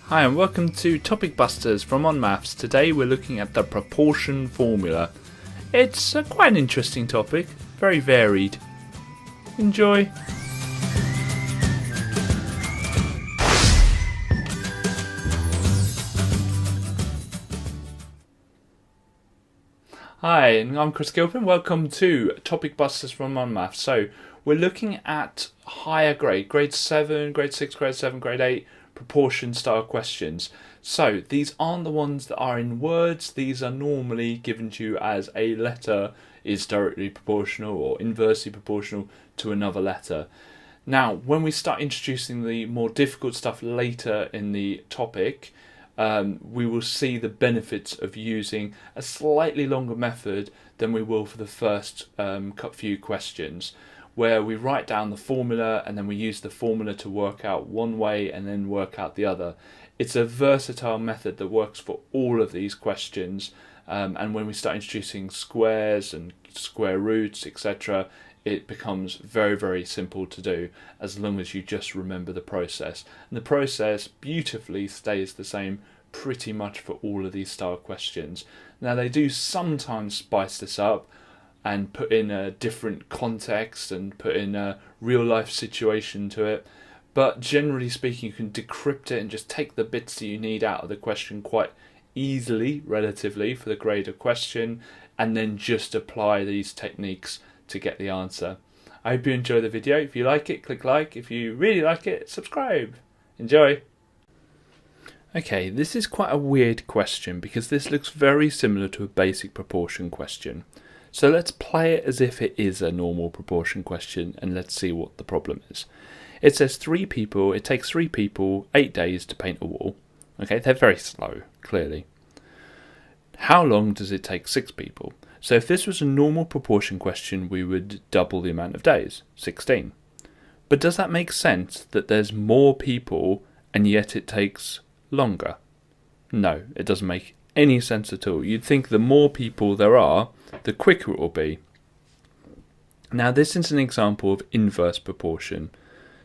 Hi and welcome to Topic Busters from onmaths. Today we're looking at the proportion formula. It's quite an interesting topic, very varied. Enjoy! Hi, and I'm Chris Gilpin. Welcome to Topic Busters from onmaths. So we're looking at higher grade 7, grade 6, grade 7, grade 8 proportion style questions. So these aren't the ones that are in words. These are normally given to you as a letter is directly proportional or inversely proportional to another letter. Now, when we start introducing the more difficult stuff later in the topic, we will see the benefits of using a slightly longer method than we will for the first few questions, where we write down the formula and then we use the formula to work out one way and then work out the other. It's a versatile method that works for all of these questions, and when we start introducing squares and square roots, etc., it becomes very, very simple to do as long as you just remember the process. And the process beautifully stays the same pretty much for all of these style questions. Now, they do sometimes spice this up and put in a different context and put in a real life situation to it. But generally speaking, you can decrypt it and just take the bits that you need out of the question quite easily, relatively, for the grade of question, and then just apply these techniques to get the answer. I hope you enjoy the video. If you like it, click like. If you really like it, subscribe. Enjoy! Okay, this is quite a weird question because this looks very similar to a basic proportion question. So let's play it as if it is a normal proportion question and let's see what the problem is. It says it takes 3 people 8 days to paint a wall. Okay, they're very slow, clearly. How long does it take 6 people? So if this was a normal proportion question, we would double the amount of days, 16. But does that make sense that there's more people and yet it takes longer? No, it doesn't make any sense at all. You'd think the more people there are, the quicker it will be. Now this is an example of inverse proportion.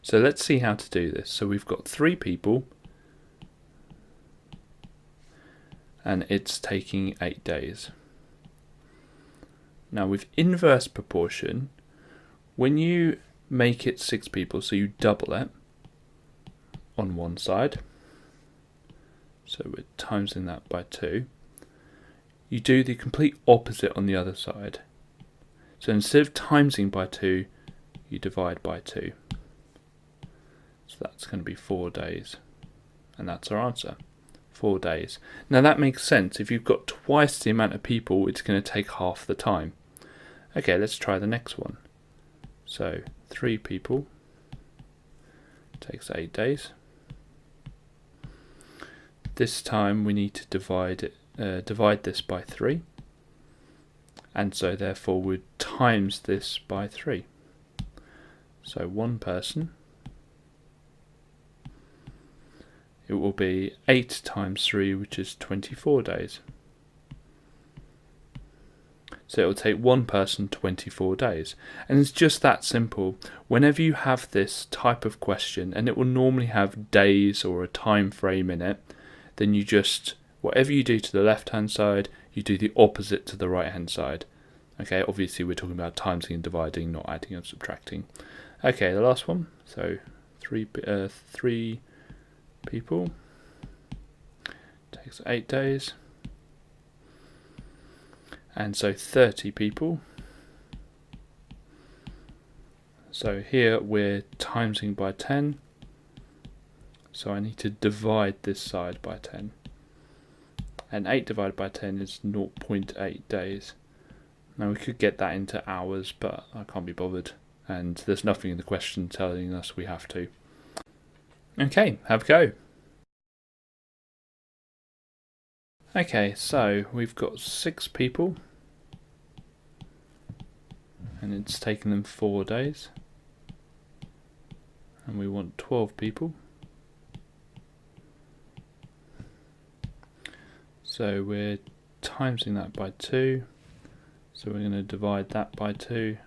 So let's see how to do this. So we've got 3 people and it's taking 8 days. Now with inverse proportion, when you make it 6 people, so you double it on one side, so we're timesing that by 2, you do the complete opposite on the other side. So instead of timesing by 2, you divide by 2. So that's going to be 4 days. And that's our answer. 4 days. Now that makes sense. If you've got twice the amount of people, it's going to take half the time. Okay, let's try the next one. So 3 people takes 8 days. This time we need to divide this by 3, and so therefore we'd times this by 3. So 1 person, it will be 8 times 3, which is 24 days. So it will take 1 person 24 days. And it's just that simple. Whenever you have this type of question, and it will normally have days or a time frame in it, then you just, whatever you do to the left hand side, you do the opposite to the right hand side. Okay, obviously we're talking about timesing and dividing, not adding and subtracting. Okay, the last one. So 3 people takes 8 days. And so 30 people. So here we're timesing by 10. So I need to divide this side by 10. And 8 divided by 10 is 0.8 days. Now we could get that into hours, but I can't be bothered. And there's nothing in the question telling us we have to. Okay, have a go. Okay, so we've got 6 people. And it's taken them 4 days. And we want 12 people. So we're timesing that by 2. So we're going to divide that by 2.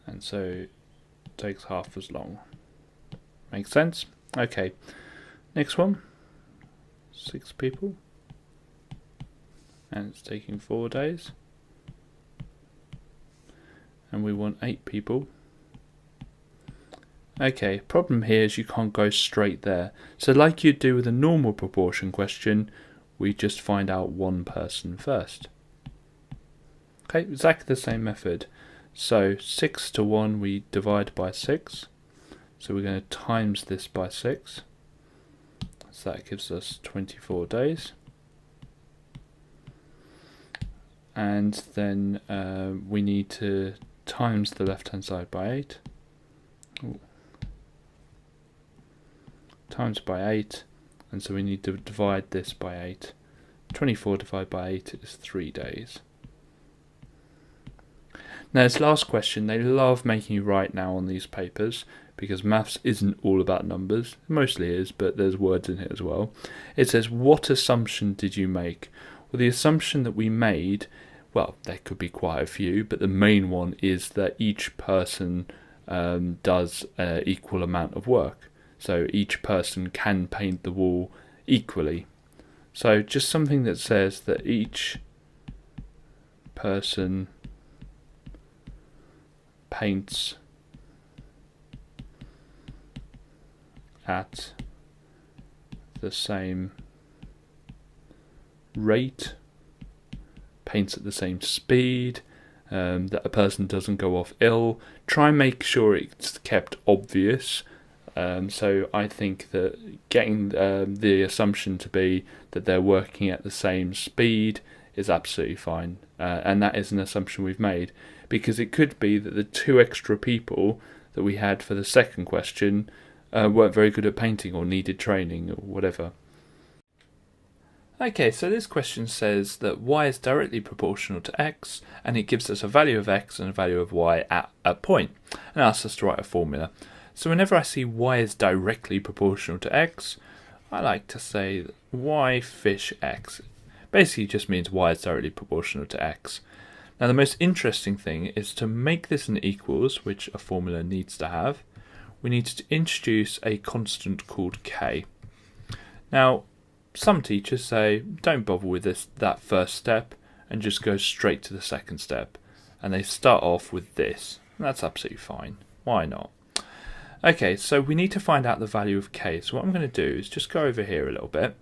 And so it takes half as long. Makes sense? Okay. Next one, 6 people, and it's taking 4 days. And we want 8 people. Okay, problem here is you can't go straight there. So like you'd do with a normal proportion question, we just find out one person first. Okay, exactly the same method. So 6 to 1 we divide by 6. So we're going to times this by 6. So that gives us 24 days. And then we need to times the left hand side by 8. Ooh. Times by 8, and so we need to divide this by 8. 24 divided by 8 is 3 days. Now this last question, they love making you write now on these papers, because maths isn't all about numbers. It mostly is, but there's words in it as well. It says, what assumption did you make? Well, the assumption that we made, well, there could be quite a few, but the main one is that each person does an equal amount of work. So each person can paint the wall equally. So just something that says that each person paints at the same rate, paints at the same speed, that a person doesn't go off ill. Try and make sure it's kept obvious. So I think that getting the assumption to be that they're working at the same speed is absolutely fine. And that is an assumption we've made, because it could be that the 2 extra people that we had for the second question weren't very good at painting or needed training or whatever. Okay, so this question says that y is directly proportional to x, and it gives us a value of x and a value of y at a point, and asks us to write a formula. So whenever I see y is directly proportional to x, I like to say that y fish x. Basically just means y is directly proportional to x. Now the most interesting thing is to make this an equals, which a formula needs to have, we need to introduce a constant called k. Now some teachers say don't bother with that first step and just go straight to the second step, and they start off with this. And that's absolutely fine. Why not? Okay, so we need to find out the value of k. So what I'm going to do is just go over here a little bit,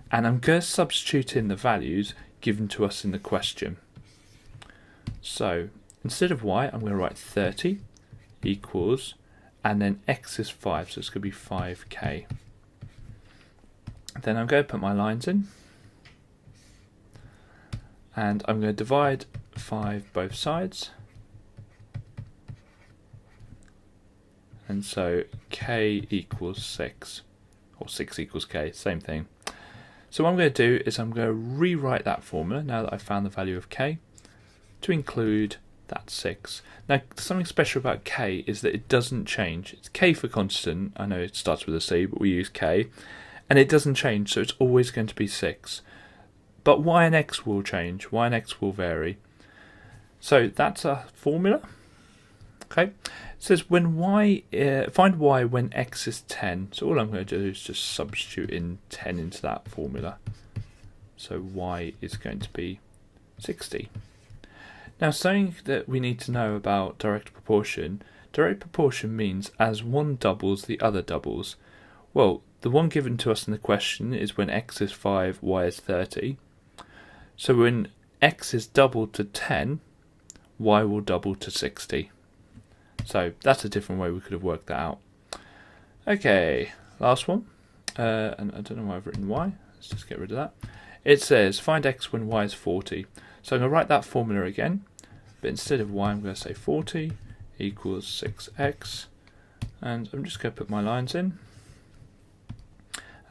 and I'm going to substitute in the values given to us in the question. So instead of y, I'm going to write 30 equals, and then x is 5, so it's going to be 5k. Then I'm going to put my lines in, and I'm going to divide 5 both sides. And so k equals 6, or 6 equals k, same thing. So what I'm going to do is I'm going to rewrite that formula, now that I've found the value of k, to include that 6. Now something special about k is that it doesn't change. It's k for constant, I know it starts with a c, but we use k, and it doesn't change, so it's always going to be 6. But y and x will change, y and x will vary. So that's a formula. Okay, it says when find y when x is 10. So all I'm going to do is just substitute in 10 into that formula. So y is going to be 60. Now something that we need to know about direct proportion means as one doubles, the other doubles. Well, the one given to us in the question is when x is 5, y is 30. So when x is doubled to 10, y will double to 60. So that's a different way we could have worked that out. Okay, last one. And I don't know why I've written y. Let's just get rid of that. It says find x when y is 40. So I'm going to write that formula again, but instead of y I'm going to say 40 equals 6x, and I'm just going to put my lines in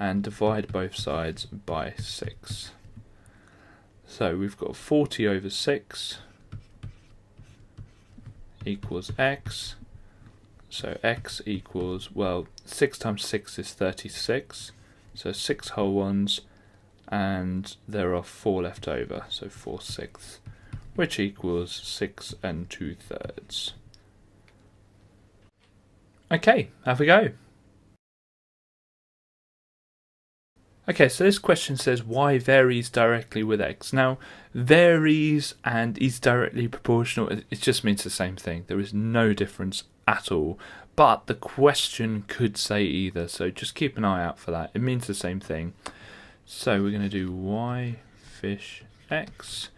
and divide both sides by 6. So we've got 40 over 6 equals x. So x equals, well, 6 times 6 is 36. So 6 whole ones, and there are 4 left over, so 4/6, which equals 6 2/3. Okay, have a go. Okay, so this question says y varies directly with x. Now, varies and is directly proportional, it just means the same thing. There is no difference at all. But the question could say either, so just keep an eye out for that. It means the same thing. So we're going to do y fish x,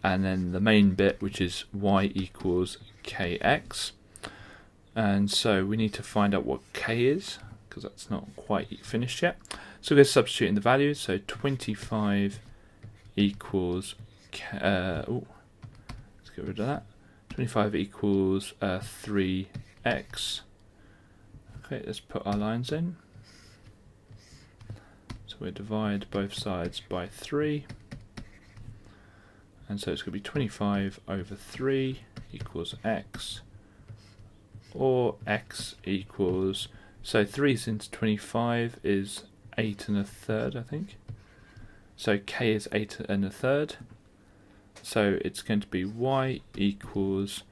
and then the main bit, which is y equals kx. And so we need to find out what k is, because that's not quite finished yet. So we're going to substitute in the values. So 25 equals, let's get rid of that. 25 equals 3x. Okay, let's put our lines in. So we divide both sides by 3. And so it's going to be 25 over 3 equals x. Or x equals, so 3 into 25 is 8 1/3, I think. So k is 8 1/3. So it's going to be y equals,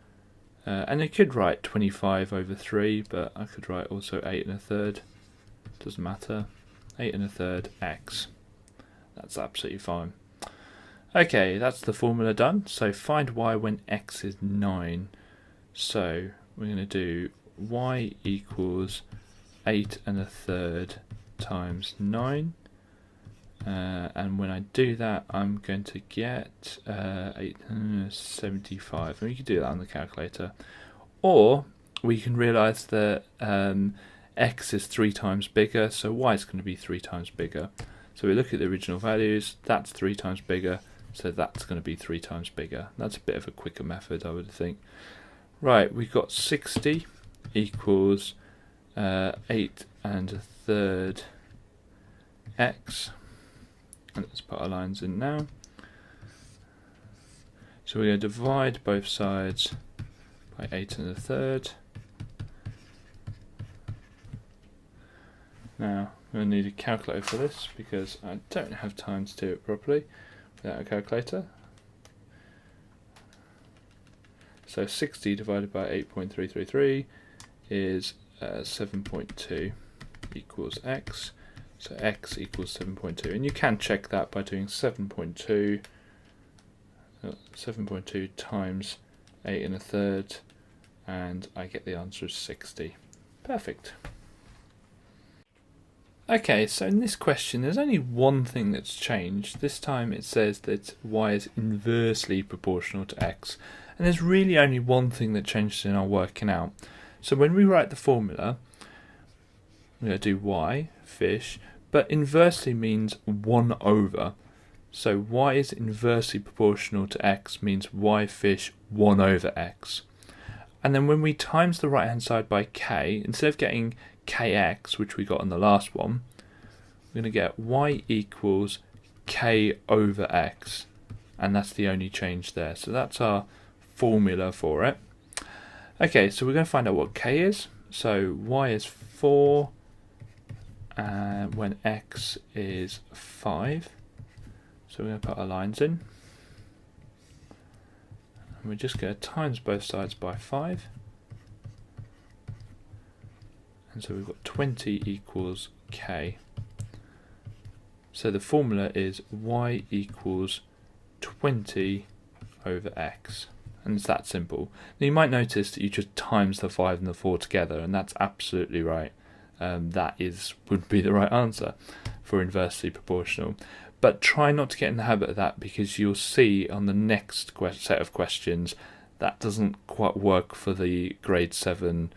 and I could write 25 over 3, but I could write also 8 1/3. Doesn't matter. 8 1/3 x. That's absolutely fine. Okay, that's the formula done. So find y when x is 9. So we're going to do y equals 8 1/3 times 9. And when I do that, I'm going to get 875. And we can do that on the calculator. Or we can realise that x is 3 times bigger, so y is going to be 3 times bigger. So we look at the original values, that's 3 times bigger, so that's going to be 3 times bigger. That's a bit of a quicker method, I would think. Right, we've got 60 equals 8 1/3 x. And let's put our lines in now. So we're going to divide both sides by 8 1/3. Now, I'm going to need a calculator for this because I don't have time to do it properly without a calculator. So 60 divided by 8.333 is 7.2 equals x. So x equals 7.2. And you can check that by doing 7.2 times 8 1/3, and I get the answer is 60. Perfect. Okay, so in this question there's only one thing that's changed. This time it says that y is inversely proportional to x. And there's really only one thing that changed in our working out. So when we write the formula, we're going to do y, fish, but inversely means 1 over. So y is inversely proportional to x means y fish 1 over x. And then when we times the right hand side by k, instead of getting kx, which we got on the last one, we're going to get y equals k over x. And that's the only change there. So that's our formula for it. Okay, so we're going to find out what k is. So y is 4 when x is 5. So we're going to put our lines in. And we're just going to times both sides by 5. And so we've got 20 equals k. So the formula is y equals 20 over x. And it's that simple. Now you might notice that you just times the 5 and the 4 together, and that's absolutely right. That would be the right answer for inversely proportional. But try not to get in the habit of that, because you'll see on the next set of questions that doesn't quite work for the grade 7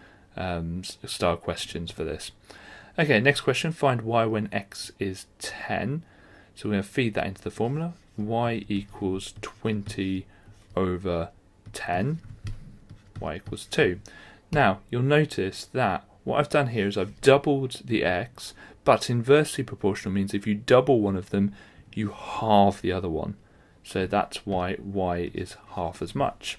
star questions for this. Okay, next question, find y when x is 10. So we're going to feed that into the formula. Y equals 20 over 10. Y equals 2. Now, you'll notice that what I've done here is I've doubled the x, but inversely proportional means if you double one of them, you halve the other one. So that's why y is half as much.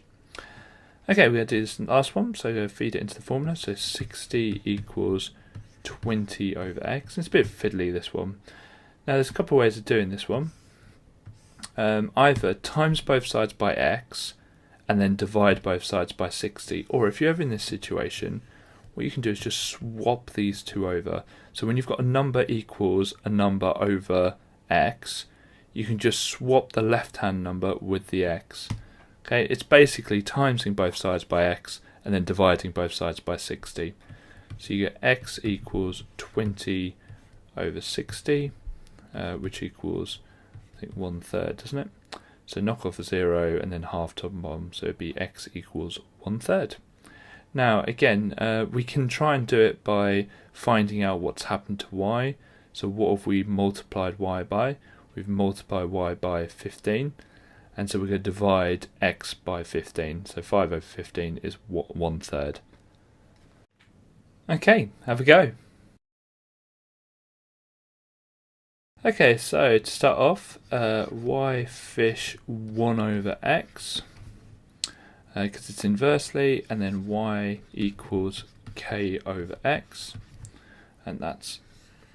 Okay, we're going to do this last one, so we're going to feed it into the formula. So 60 equals 20 over x. It's a bit fiddly, this one. Now there's a couple of ways of doing this one. Either times both sides by x and then divide both sides by 60, or if you're ever in this situation, what you can do is just swap these two over. So when you've got a number equals a number over x, you can just swap the left-hand number with the x. Okay, it's basically timesing both sides by x and then dividing both sides by 60. So you get x equals 20 over 60, which equals, I think, 1/3, doesn't it? So knock off a 0 and then half top and bottom, so it'd be x equals 1/3. Now again, we can try and do it by finding out what's happened to y. So what have we multiplied y by? We've multiplied y by 15, and so we're going to divide x by 15. So 5 over 15 is 1/3. Okay, have a go. Okay, so to start off, y fish 1 over x, because it's inversely, and then y equals k over x, and that's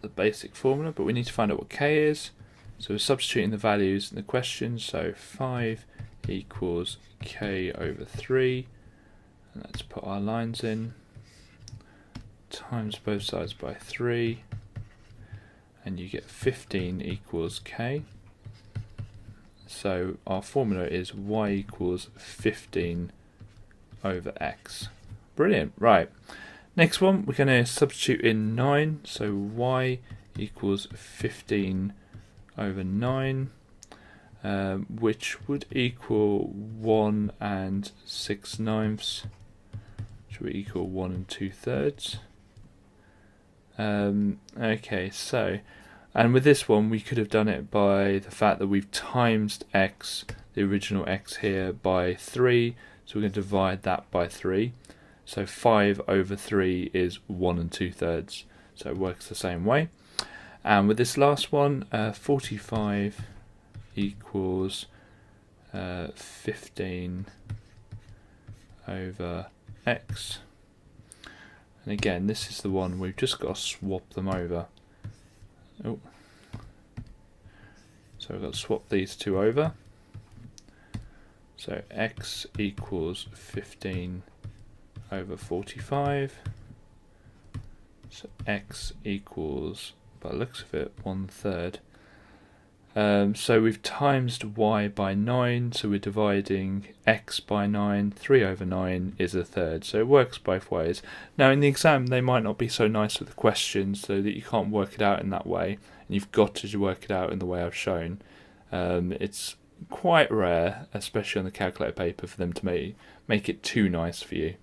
the basic formula, but we need to find out what k is. So we're substituting the values in the question, so 5 equals k over 3, and let's put our lines in, times both sides by 3, and you get 15 equals k. So our formula is y equals 15 over x. Brilliant. Right, next one, we're going to substitute in 9, so y equals 15 over 9, which would equal 1 and 6/9, which would equal 1 and 2/3. Okay, so, and with this one we could have done it by the fact that we've times x, the original x here, by 3, so we're going to divide that by 3. So 5 over 3 is 1 and 2/3, so it works the same way. And with this last one, 45 equals 15 over x. And again, this is the one we've just got to swap them over. Oh. So we've got to swap these two over. So x equals 15 over 45. So x equals, by the looks of it, 1/3. So we've times y by 9, so we're dividing x by 9. 3 over 9 is 1/3, so it works both ways. Now in the exam they might not be so nice with the questions, so that you can't work it out in that way, and you've got to work it out in the way I've shown. It's quite rare, especially on the calculator paper, for them to make it too nice for you.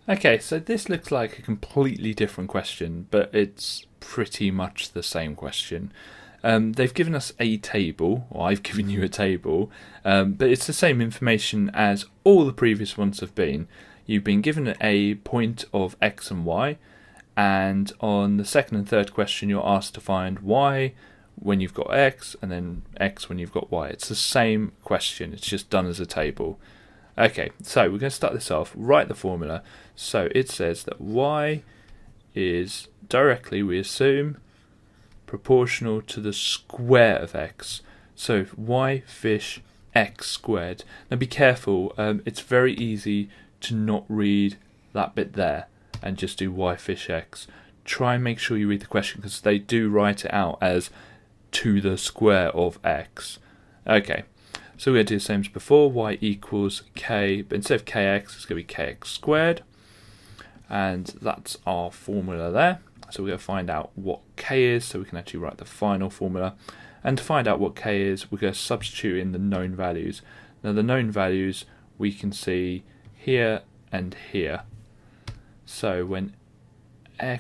Okay, so this looks like a completely different question, but it's pretty much the same question. They've given us a table, or I've given you a table, but it's the same information as all the previous ones have been. You've been given a point of x and y, and on the second and third question you're asked to find y when you've got x, and then x when you've got y. It's the same question, it's just done as a table. Okay, so we're going to start this off, write the formula. So it says that y is directly, we assume, proportional to the square of x. So y fish x squared. Now be careful, it's very easy to not read that bit there and just do y fish x. Try and make sure you read the question, because they do write it out as to the square of x. Okay, so we're going to do the same as before, y equals k, but instead of kx it's going to be kx squared, and that's our formula there. So we're going to find out what k is, so we can actually write the final formula. And to find out what k is, we're going to substitute in the known values. Now the known values we can see here and here. So when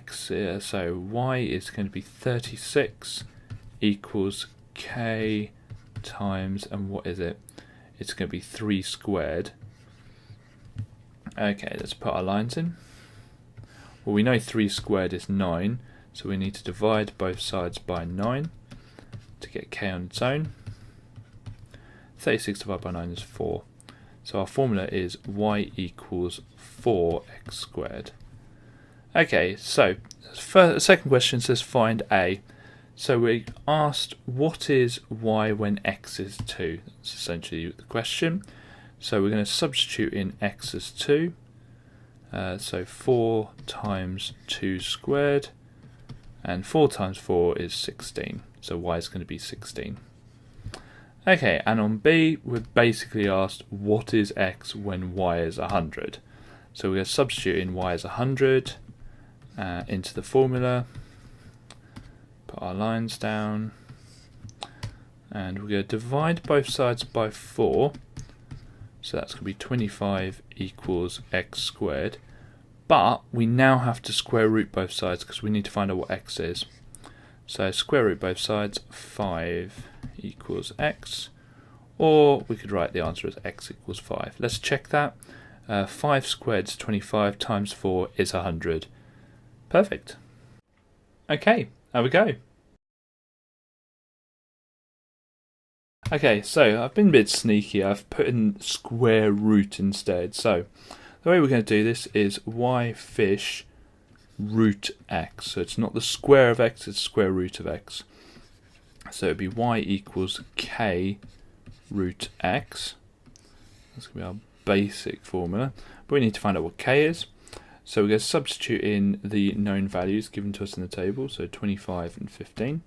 so y is going to be 36 equals k times, and what is it? It's going to be 3 squared. Okay, let's put our lines in. Well, we know 3 squared is 9, so we need to divide both sides by 9 to get k on its own. 36 divided by 9 is 4. So our formula is y equals 4x squared. Okay, so the second question says find a. So we asked what is y when x is 2. That's essentially the question. So we're going to substitute in x as 2. So 4 times 2 squared, and 4 times 4 is 16, so y is going to be 16. Okay, and on B, we're basically asked what is x when y is 100. So we're going to substitute in y is 100 into the formula, put our lines down, and we're going to divide both sides by 4. So that's going to be 25 equals x squared. But we now have to square root both sides because we need to find out what x is. So square root both sides, 5 equals x. Or we could write the answer as x equals 5. Let's check that. 5 squared is 25 times 4 is 100. Perfect. Okay, there we go. Okay, so I've been a bit sneaky. I've put in square root instead. So the way we're going to do this is y fish root x. So it's not the square of x, it's square root of x. So it'd be y equals k root x. That's going to be our basic formula. But we need to find out what k is. So we're going to substitute in the known values given to us in the table. So 25 and 15.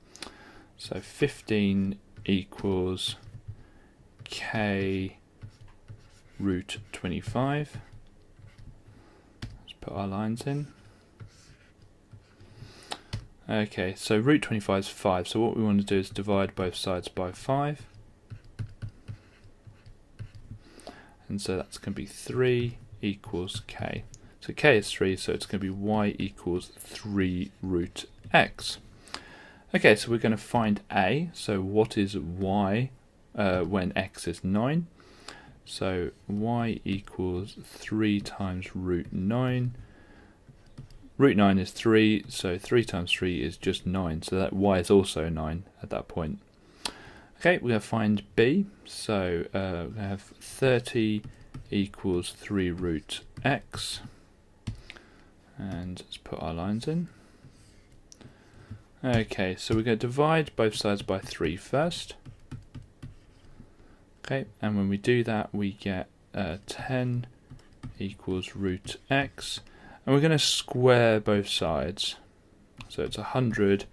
So 15 equals k root 25. Let's put our lines in. Okay, so root 25 is 5, so what we want to do is divide both sides by 5. And so that's going to be 3 equals k. So k is 3, so it's going to be y equals 3 root x. Okay, so we're going to find a. So what is y when x is 9? So y equals 3 times root 9. Root 9 is 3, so 3 times 3 is just 9. So that y is also 9 at that point. Okay, we're going to find b. So we're going to have 30 equals 3 root x. And let's put our lines in. Okay, so we're going to divide both sides by 3 first. Okay, and when we do that, we get 10 equals root x. And we're going to square both sides. So it's 100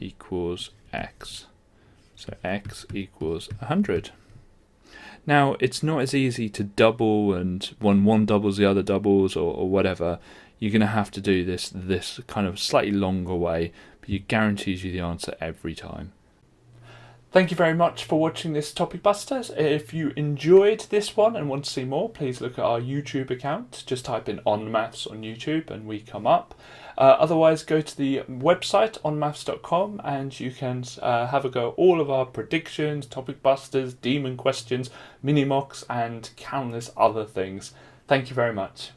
equals x. So x equals 100. Now, it's not as easy to double, and when one doubles, the other doubles, or whatever. You're going to have to do this kind of slightly longer way, but it guarantees you the answer every time. Thank you very much for watching this Topic Busters. If you enjoyed this one and want to see more, please look at our YouTube account. Just type in onmaths on YouTube and we come up. Otherwise, go to the website onmaths.com and you can have a go at all of our predictions, Topic Busters, demon questions, mini mocks and countless other things. Thank you very much.